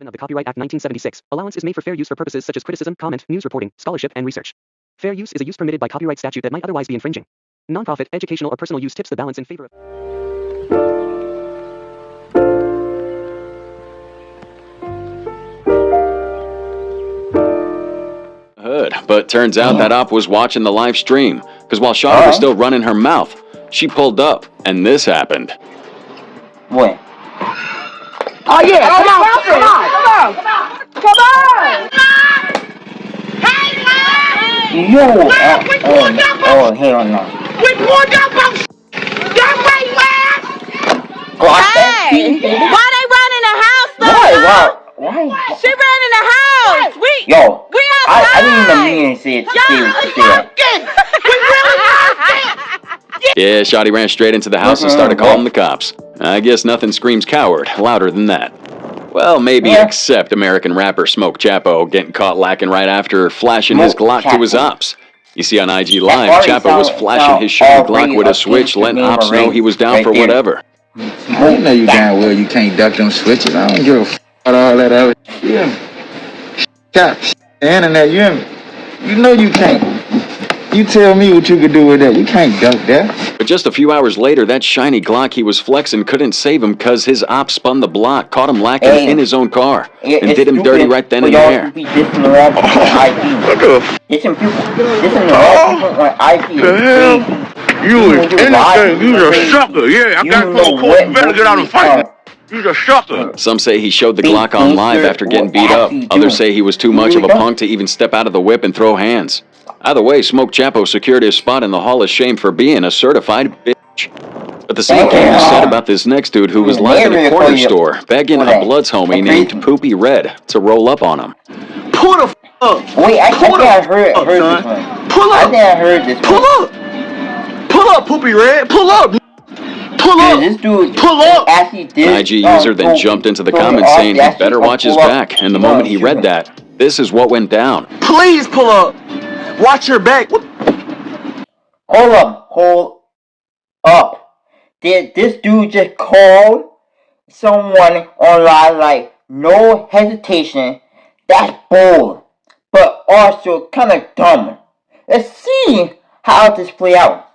Of the Copyright Act 1976, allowance is made for fair use for purposes such as criticism, comment, news reporting, scholarship, and research. Fair use is a use permitted by copyright statute that might otherwise be infringing. Non-profit, educational, or personal use tips the balance in favor of... But turns out that Opp was watching the live stream, because while Shawty was still running her mouth, she pulled up, and this happened. What? Oh yeah, come on! Yo, oh hell no. We pulled up on that way, man! Hey! Why they run in the house though? Why? She ran in the house! We outside! I didn't even mean to say it. Yeah, Shawty ran straight into the house and started calling the cops. I guess nothing screams coward louder than that. Well, maybe except American rapper Smoke Chapo getting caught lacking right after flashing his Glock to his Opps. You see on IG Live, Chapo was flashing his shiny Glock with a switch, letting Opps know he was down for whatever. I know you damn well you can't duck them switches. I don't give a f about all that other shit. You got the internet, you know you can't. You tell me what you could do with that. You can't duck that. But just a few hours later, that shiny Glock he was flexing couldn't save him because his op spun the block, caught him lacking in his own car, and did him dirty right then and there. What the hell? You was anything. You was a sucker. Yeah, I got told Cole, you better get out and fight. You're a sucker. Some say he showed the Glock on live after getting beat up. Others say he was too much of a punk to even step out of the whip and throw hands. Either way, Smoke Chapo secured his spot in the Hall of Shame for being a certified bitch. But the same can't be said about this next dude who was live in a corner store, begging a Bloods homie named Poopy Red to roll up on him. Pull the f up. Wait, I think I heard this one. Pull up. I think I heard this one. Pull up. Pull up, Poopy Red. Pull up. Pull up. This dude pull up. An IG user then jumped into the comments saying he better watch his back, and the moment he read that, this is what went down. Please pull up. Watch your back. Hold up. Did this dude just call someone online like no hesitation? That's bold, but also kind of dumb. Let's see how this play out.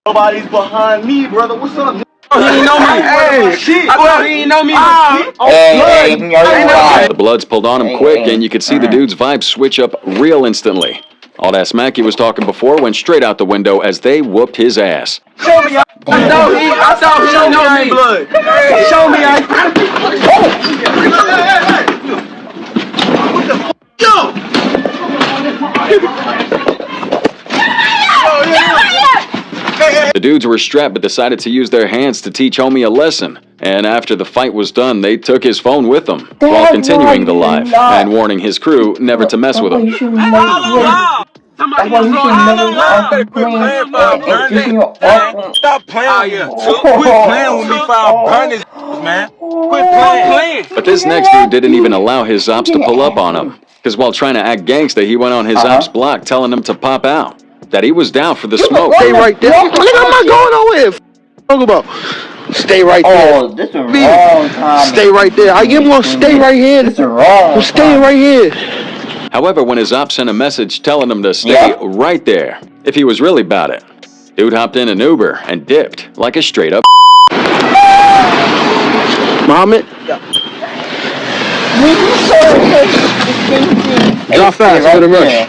Nobody's behind me, brother. What's up? He ain't know me. Hey, shit. I thought he ain't know me. The Bloods pulled on him quick, and you could see the dude's vibe switch up real instantly. All that smack he was talking before went straight out the window as they whooped his ass. Show me. I thought he didn't know me. Blood. Show me. What the f? Yo! The dudes were strapped but decided to use their hands to teach homie a lesson. And after the fight was done, they took his phone with them while continuing the live and warning his crew never to mess with him. Stop playing. Quit playing with me for I'll burn this, man. Quit playing. But this next dude didn't even allow his ops to pull up on him. Because while trying to act gangsta, he went on his ops block telling them to pop out. That he was down for the smoke. Stay right there. Nigga, I'm not going nowhere. Talk about. Stay right there. Oh, this is wrong time. Stay right there. I give him one. Stay right here. This is wrong. I'm staying right here. However, when his op sent a message telling him to stay right there, if he was really about it, dude hopped in an Uber and dipped like a straight up. Mohammed? Drop fast for the rush.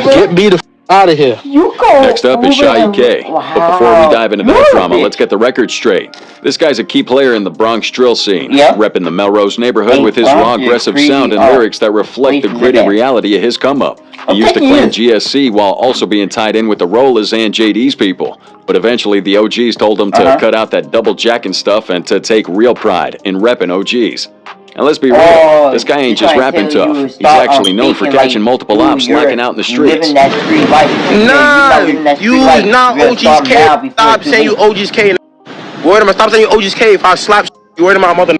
Get me the f out of here. Next up is Shy K. But before we dive into that drama, let's get the record straight. This guy's a key player in the Bronx drill scene, repping the Melrose neighborhood with his raw, aggressive sound and lyrics that reflect the gritty reality of his come-up. He used to claim GSC while also being tied in with the Rollers and JD's people. But eventually the OGs told him to cut out that double jacking stuff and to take real pride in repping OGs. And let's be real, this guy ain't just rapping tough. He's actually known for catching multiple ops slacking out in the streets. Nah, you not OG's K. Stop saying you OG's K. Word of my, stop saying you OG's K. If I slap you, word of my mother.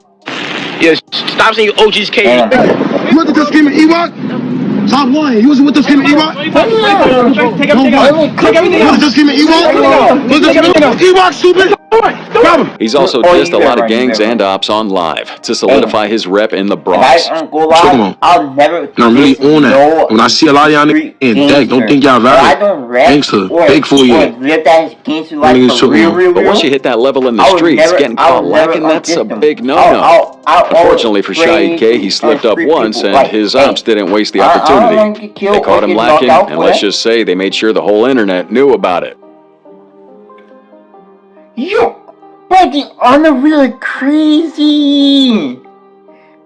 Yeah, stop saying you OG's K. You want to just scream at Ewok? Top 1. You was with the scheme of E-Rock? Take everything out. Take everything out. You was the scheme of E-Rock? Was the scheme of E-Rock, stupid? Grab him. He's also dissed a lot of gangs and ops on live to solidify his rep in the Bronx. I'll never. I'm really on that. When I see a lot of y'all niggas in deck, don't think y'all valid. Gangster, big for you. But once you hit that level in the streets, getting caught lacking, that's a big no-no. Unfortunately for Shy K, he slipped up once, and his ops didn't waste the opportunity. They caught him lacking, and let's just say they made sure the whole internet knew about it. Yo, but the unreal crazy.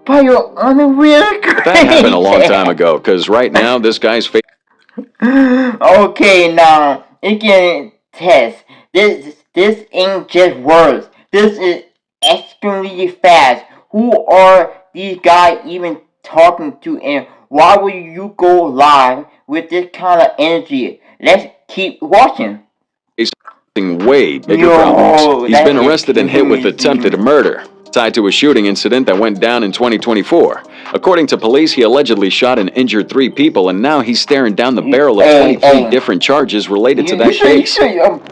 But you're unreal crazy. That happened a long time ago, because right now, this guy's fake. Okay, now, it can test. This ain't just words. This is extremely fast. Who are these guys even talking to, and why would you go live with this kind of energy? Let's keep watching. Way bigger problems. He's been arrested and hit with attempted murder, tied to a shooting incident that went down in 2024. According to police, he allegedly shot and injured 3 people, and now he's staring down the barrel of 23 different charges related to that case.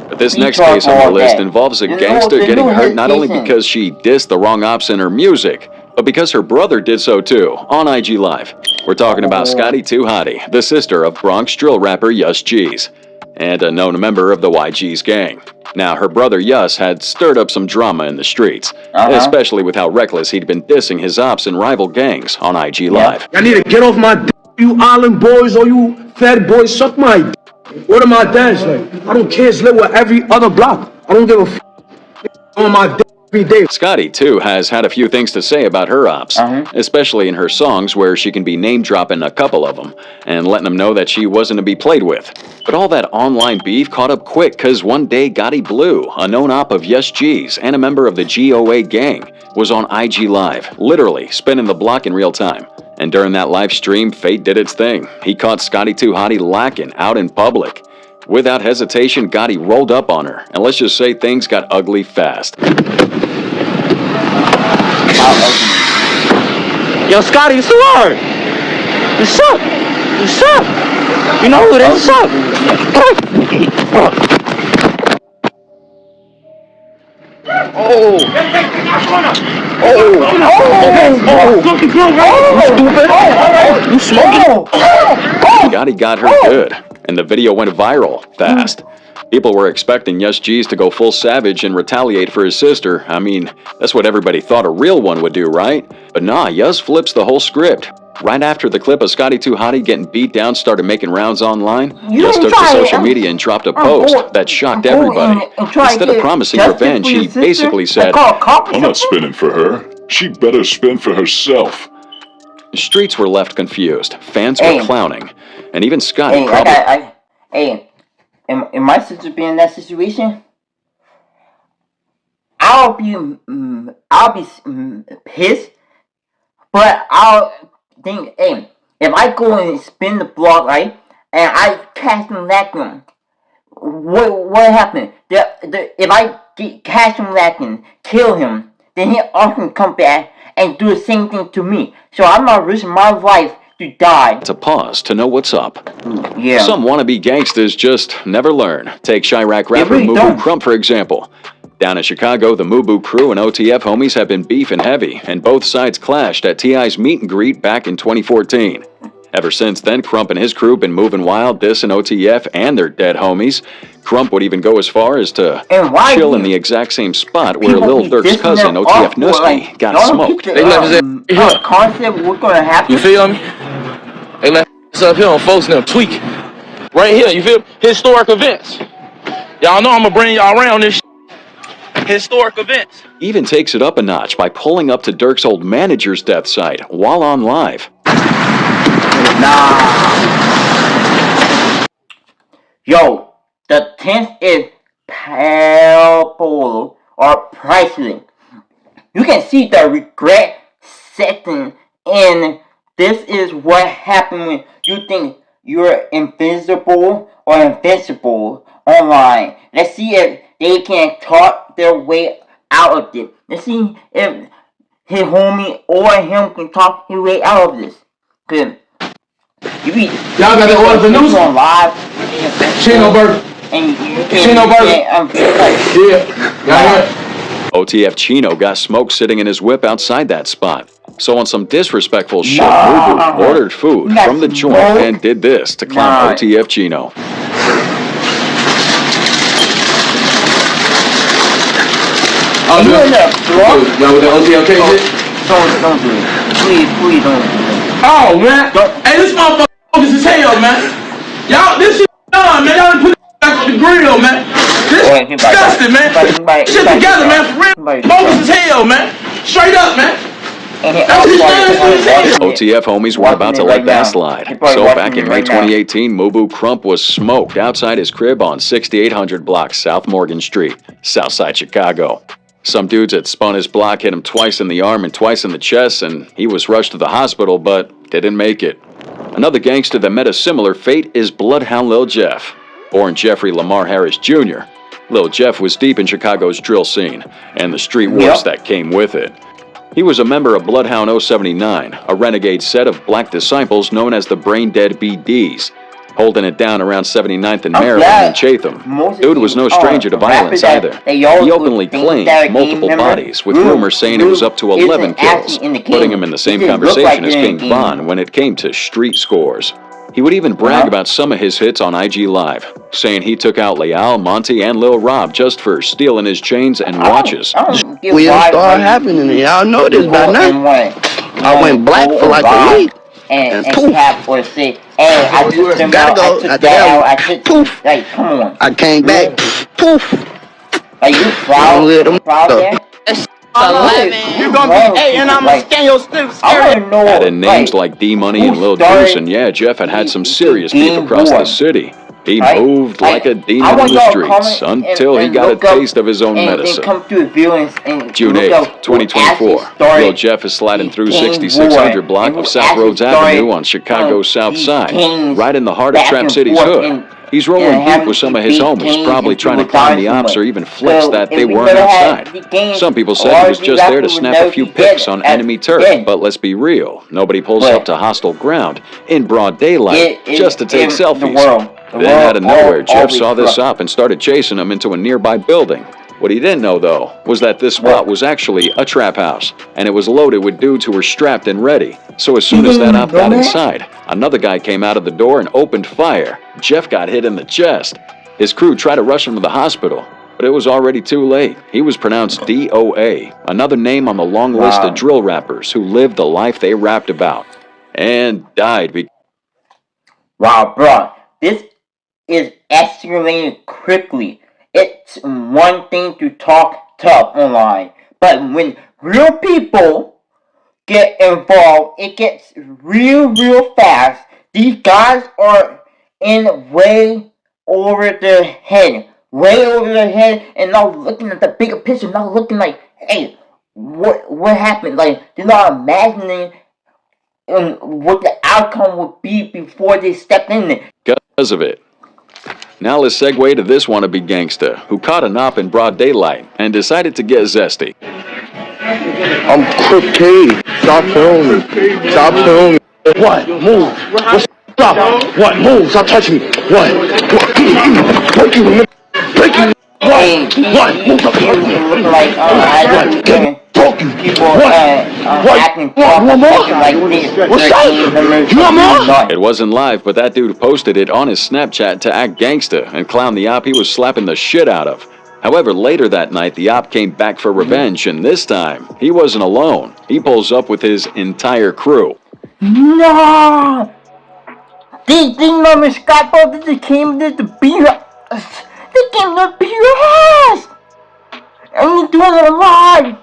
But this next case on the list involves a gangster getting hurt not only because she dissed the wrong ops in her music, but because her brother did so too, on IG Live. We're talking about Scotty 2 Hottie, the sister of Bronx drill rapper Yus G's, and a known member of the YG's gang. Now, her brother Yus had stirred up some drama in the streets, especially with how reckless he'd been dissing his ops and rival gangs on IG Live. I need to get off my dick, you island boys, or you fed boys, suck my dick. What are my dads like? I don't kids live with every other block. I don't give a f on my dick every day. Scotty, too, has had a few things to say about her ops, especially in her songs where she can be name-dropping a couple of them and letting them know that she wasn't to be played with. But all that online beef caught up quick because one day Gotti Blue, a known op of Yus G's and a member of the GOA gang, was on IG Live, literally spinning the block in real time. And during that live stream, fate did its thing. He caught Scotty 2 Hottie lacking out in public. Without hesitation, Gotti rolled up on her, and let's just say things got ugly fast. Yo, Scotty, it's hard. What's up? What's up? You know who this is? What's up? Oh. You smoking? Gotti got her good, and the video went viral fast. People were expecting Yus G's to go full savage and retaliate for his sister. I mean, that's what everybody thought a real one would do, right? But nah, Yus flips the whole script. Right after the clip of Scotty 2 Hottie getting beat down started making rounds online, Yus took to social media and dropped a post that shocked everybody. Instead of promising revenge, he basically said, I'm not spinning for her. She better spin for herself. The streets were left confused, fans were clowning, and even Scotty probably... In my sister being in that situation, I'll be pissed, but I'll think, hey, if I go and spin the block, right, and I catch him lacking, what happened? If I catch him lacking, kill him, then he often come back and do the same thing to me. So I'm not risking my life to die. To pause to know what's up. Yeah. Some wannabe gangsters just never learn. Take Chirac rapper Mubu Crump, for example. Down in Chicago, the Mubu crew and OTF homies have been beefing heavy, and both sides clashed at T.I.'s meet and greet back in 2014. Ever since then, Crump and his crew been moving wild, dissing OTF and their dead homies. Crump would even go as far as to chill in the exact same spot where Lil Durk's cousin, OTF Nusky, got smoked. They left us concept what's gonna happen. You feel me? They left us up here on folks and them tweak. Right here, you feel me? Historic events. Y'all know I'm gonna bring y'all around this historic events. Even takes it up a notch by pulling up to Durk's old manager's death site while on live. Nah. Yo, the tent is palpable or priceless. You can see the regret setting in. This is what happens when you think you're invisible or invincible online. Let's see if they can talk their way out of this. Let's see if his homie or him can talk his way out of this. Good. Y'all got the order for news on live. Chino burger. And you Chino burger. Yeah. Y'all OTF Chino got smoke sitting in his whip outside that spot. So on some disrespectful shit, Mubu ordered food from the joint and did this to clown OTF Chino. Oh, you in the floor? Y'all with the OTF shit? Don't do it. Please don't do it. Oh, man. Hey, this motherfucker bogus as hell, man. Y'all, this shit done, man. Y'all done put it back on the grill, man. This disgusting, man. Shit together, man. For real. Bogus as hell, man. Straight up, man. OTF homies were about to let that slide. So back in May 2018, Mubu Crump was smoked outside his crib on 6800 block South Morgan Street, Southside Chicago. Some dudes had spun his block, hit him twice in the arm and twice in the chest, and he was rushed to the hospital, but didn't make it. Another gangster that met a similar fate is Bloodhound Lil Jeff. Born Jeffrey Lamar Harris Jr., Lil Jeff was deep in Chicago's drill scene, and the street wars that came with it. He was a member of Bloodhound 079, a renegade set of black disciples known as the Brain Dead BDs, holding it down around 79th and Maryland and Chatham. Dude was no stranger to violence either. He openly claimed multiple bodies, with rumors saying it was up to 11 kills, putting him in the same conversation as King Von when it came to street scores. He would even brag about some of his hits on IG Live, saying he took out Leal, Monty, and Lil Rob just for stealing his chains and watches. We start happening, y'all know this by now. I went black for like a week. And poof. Hey, I just gotta go. I took that out. Poof. Like, come on. I came back. Poof. Are you proud? There? You gonna be, hey, and I'm gonna scan your slips. Added names like D-Money and Lil Deuce, and yeah, Jeff had some serious beef across the city. He moved like a demon in the streets until he got a taste of his own medicine. June 8th, 2024, Lil Jeff is sliding through 6600 block of South Rhodes Avenue on Chicago's South Side, right in the heart of Trap City's hood. He's rolling deep with some of his homies, probably trying to climb the Opps or even flex that they weren't outside. Some people said he was just there to snap a few pics on enemy turf, but let's be real, nobody pulls up to hostile ground in broad daylight just to take selfies. Then out of nowhere, Jeff saw this op and started chasing him into a nearby building. What he didn't know, though, was that this spot was actually a trap house, and it was loaded with dudes who were strapped and ready. So as soon as that op got inside, another guy came out of the door and opened fire. Jeff got hit in the chest. His crew tried to rush him to the hospital, but it was already too late. He was pronounced DOA, another name on the long list of drill rappers who lived the life they rapped about, and died because... Wow, bro, this is escalating quickly. It's one thing to talk tough online, but when real people get involved, it gets real fast. These guys are in way over their head, and not looking at the bigger picture, not looking like, hey, what happened? Like, they're not imagining what the outcome would be before they step in there. Because of it. Now let's segue to this wannabe gangster who caught an op in broad daylight and decided to get zesty. I'm crooked. Stop filming. Stop filming. What? Move. Stop. What? Move. Stop touching me. What? Break you. Break you. What? Move. Stop touching me. Like, people acting It wasn't live, but that dude posted it on his Snapchat to act gangsta and clown the op he was slapping the shit out of. However, later that night, the op came back for revenge, and this time, he wasn't alone. He pulls up with his entire crew. No! They never Scott, they came there to beat your ass. They came to beat your ass! And you're doing it alive!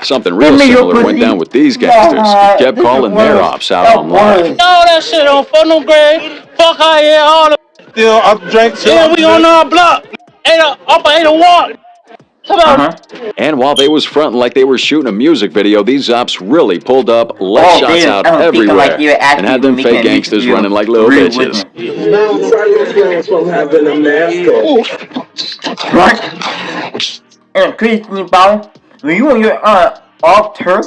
Something real similar went down with these gangsters who kept calling their ops out online. All that shit on for no grade. Fuck out here, all the Still up drinks. yeah, we on our block. Up 801. And while they was fronting like they were shooting a music video, these ops really pulled up, let shots out everywhere, and had them fake gangsters running like little bitches. And crazy thing about it, when you on your off turf,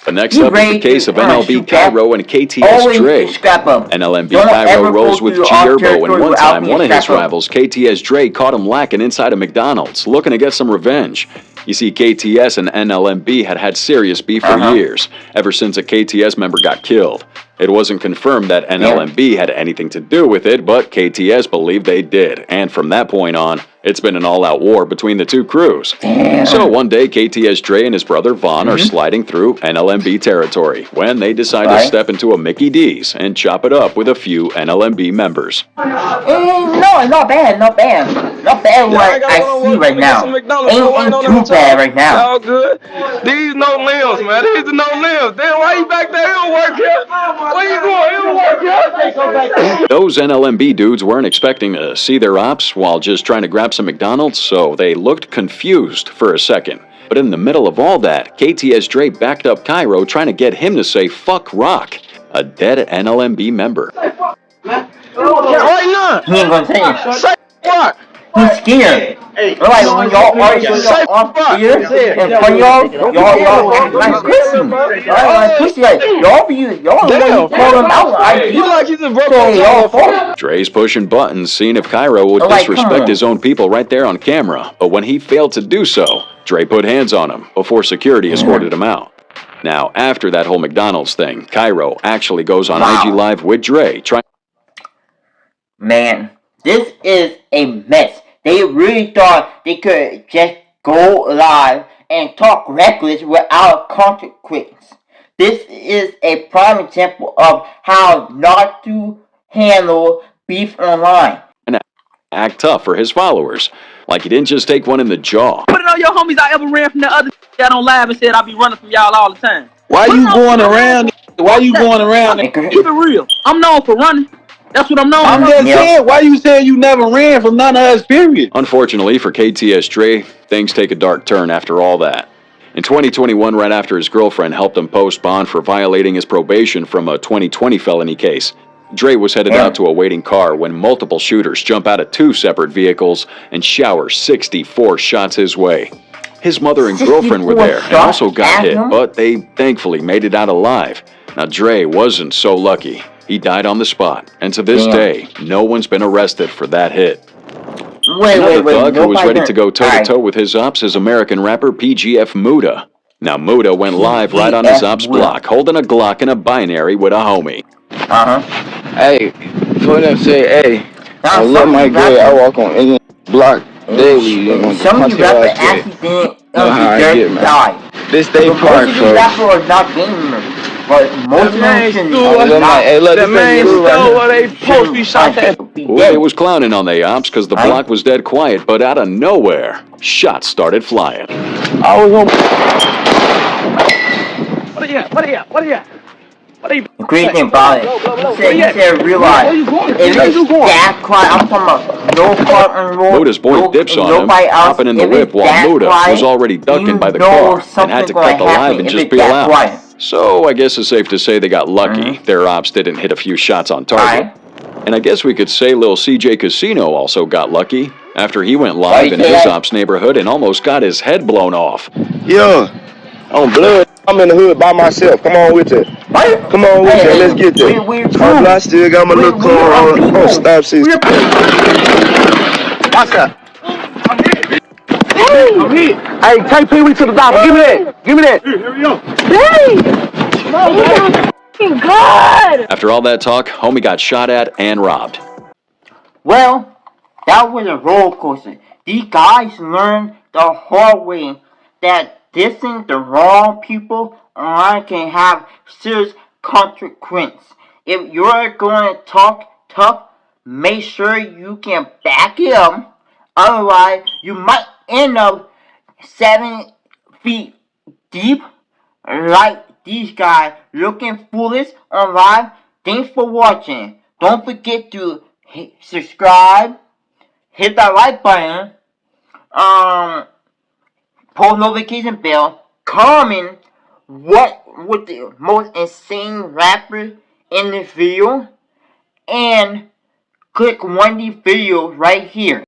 But next up is the case of NLB Cairo and KTS Dre. NLMB Cairo rolls with G-Herbo, and one time, one of his rivals, KTS Dre, caught him lacking inside a McDonald's, looking to get some revenge. You see, KTS and NLMB had serious beef for years, ever since a KTS member got killed. It wasn't confirmed that NLMB had anything to do with it, but KTS believed they did, and from that point on, it's been an all-out war between the two crews. So one day, KTS Dre and his brother Vaughn are sliding through NLMB territory when they decide to step into a Mickey D's and chop it up with a few NLMB members. No, not bad what I see right now. Ain't too bad right now. All good. These no limbs, man. These are no limbs. Damn, why you back there? It don't work here. Where you going? It don't work here. Those NLMB dudes weren't expecting to see their ops while just trying to grab some McDonald's, so they looked confused for a second. But in the middle of all that, KTS Dre backed up Cairo, trying to get him to say fuck Rock, a dead NLMB member. Why not? He ain't gonna say it. Say fuck. He's scared. Like when y'all argue off here in front of y'all like pussy. Like pussy, like y'all call him out. You like he's a verbal. Dre's pushing buttons, seeing if Cairo would disrespect his own people right there on camera. But when he failed to do so, Dre put hands on him before security escorted him out. Now, after that whole McDonald's thing, Cairo actually goes on IG Live with Dre, trying. Man, this is a mess. They really thought they could just go live and talk reckless without consequence. This is a prime example of how not to handle beef online. And act tough for his followers, like he didn't just take one in the jaw. Put it on your homies I ever ran from the other that on live and said I'll be running from y'all all the time. Why you going around? Why you going around? Keep it real. I'm known for running. That's what I'm known for. I'm just saying, why you saying you never ran from none of us, period? Unfortunately for KTS Dre, things take a dark turn after all that. In 2021, right after his girlfriend helped him post bond for violating his probation from a 2020 felony case, Dre was headed out to a waiting car when multiple shooters jump out of two separate vehicles and shower 64 shots his way. His mother and girlfriend were there and also got hit, but they thankfully made it out alive. Now, Dre wasn't so lucky. He died on the spot, and to this day, no one's been arrested for that hit. Another thug who was ready to go toe-to-toe with his ops is American rapper PGF Muda. Now, Muda went live right on his ops block, holding a Glock and a binary with a homie. Hey, for them say, hey, I love my girl, I walk on any block daily. Some of you rappers actually didn't die. This day park, most of these rappers are not gamers. But most of them shouldn't Well, he was clowning on the ops because the block was dead quiet, but out of nowhere, shots started flying. I was on. What are you? The crazy thing about it, he said realize, if it's that quiet, I'm talking about no car on road, Muda's boy dips on him, hopping in the whip while Muda was already ducking by the car and had to cut the live and just peel out. So I guess it's safe to say they got lucky. Their ops didn't hit a few shots on target. And I guess we could say Lil CJ Casino also got lucky after he went live in his ops neighborhood and almost got his head blown off. Yeah, on blood. I'm in the hood by myself. Come on with it. Come on with it. Let's get there. I still got my little car on stop 6. Watch that. I'm hit. Hey, take Pee Wee to the doctor. Give me that. Give me that. Here we go. Dang! God! After all that talk, homie got shot at and robbed. Well, that was a roller coaster. These guys learned the hard way that dissing the wrong people online can have serious consequence. If you're going to talk tough, make sure you can back it up. Otherwise, you might end up 7 feet deep like these guys looking foolish online. Thanks for watching. Don't forget to subscribe, hit that like button, post notification bell, comment what was the most insane rapper in this video, and click one of these videos right here.